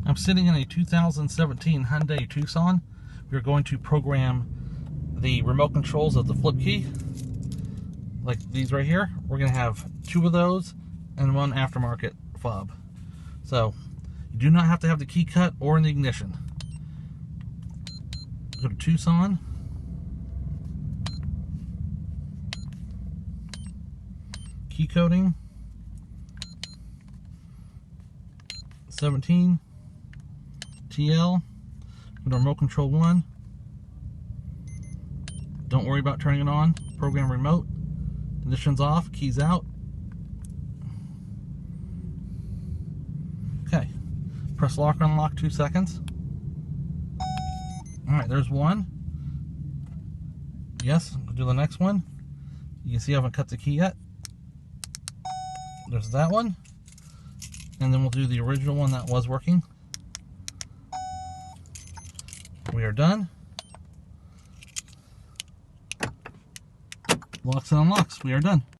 I'm sitting in a 2017 Hyundai Tucson. We're going to program the remote controls of the flip key, like these right here. We're going to have 2 of those and 1 aftermarket fob. So you do not have to have the key cut or in the ignition. Go to Tucson. Key coding. 17. TL. Go to remote control 1. Don't worry about turning it on. Program remote. Ignition's off. Keys out. Okay. Press lock or unlock 2 seconds. Alright, there's 1. Yes, we'll do the next one. You can see I haven't cut the key yet. There's that one. And then we'll do the original one that was working. We are done. Locks and unlocks. We are done.